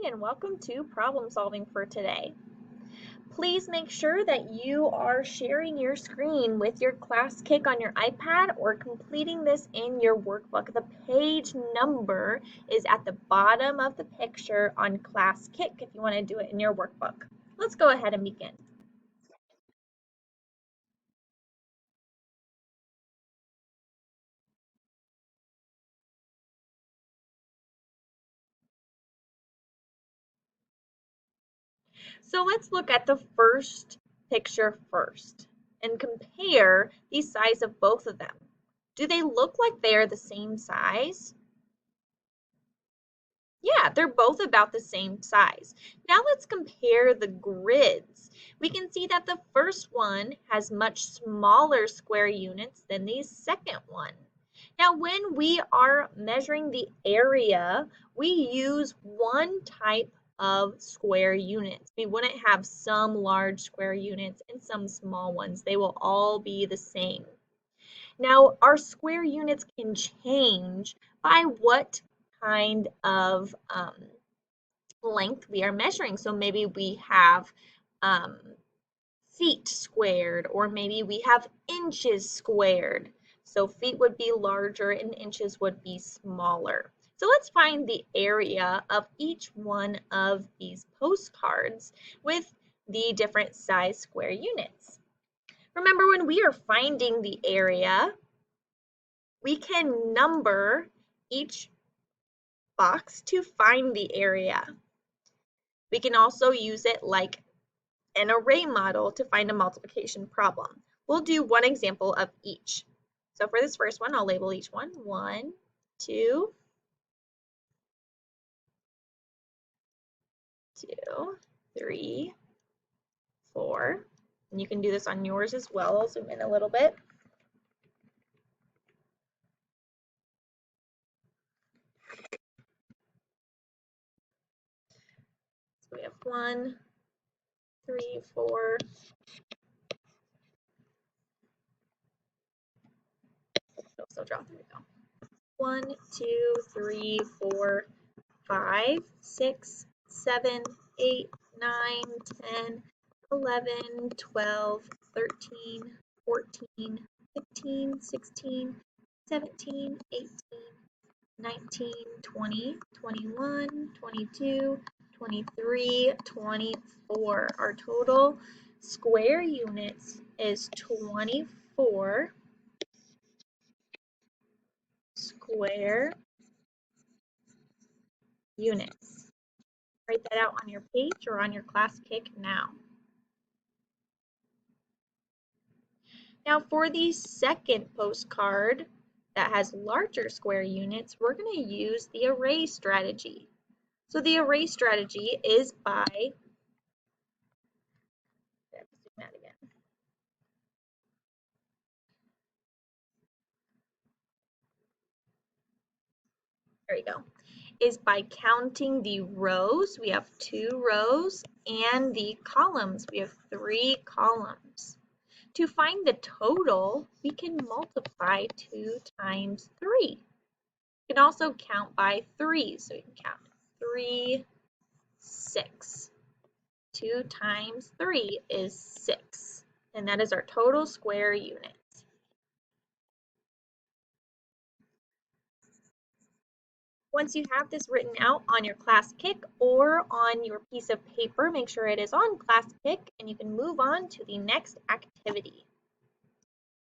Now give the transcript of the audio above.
and welcome to problem solving for today. Please make sure that you are sharing your screen with your class kick on your iPad or completing this in your workbook. The page number is at the bottom of the picture on class kick if you want to do it in your workbook. Let's go ahead and begin. So let's look at the first picture first and compare the size of both of them. Do they look like they are the same size? Yeah, they're both about the same size. Now let's compare the grids. We can see that the first one has much smaller square units than the second one. Now when we are measuring the area, we use one type of square units. We wouldn't have some large square units and some small ones. They will all be the same. Now, our square units can change by what kind of length we are measuring. So maybe we have feet squared, or maybe we have inches squared. So feet would be larger and inches would be smaller. So let's find the area of each one of these postcards with the different size square units. Remember, when we are finding the area, we can number each box to find the area. We can also use it like an array model to find a multiplication problem. We'll do one example of each. So for this first one, I'll label each one. 1, 2, 2, 3, 4. And you can do this on yours as well. I'll zoom in a little bit. So we have 1, 3, 4. So draw, there we go. 1, 2, 3, 4, 5, 6, 7, 8, 9, 10, 11, 12, 13, 14, 15, 16, 17, 18, 19, 20, 21, 22, 23, 24. Our total square units is 24 square units. Write that out on your page or on your class kick now. Now for the second postcard that has larger square units, we're going to use the array strategy. So the array strategy is by, there we go, is by counting the rows. We have 2 rows, and the columns. We have 3 columns. To find the total, we can multiply 2 times 3. You can also count by 3, so you can count 3, 6. 2 times 3 is 6, and that is our total square units. Once you have this written out on your class kick or on your piece of paper, make sure it is on class kick, and you can move on to the next activity.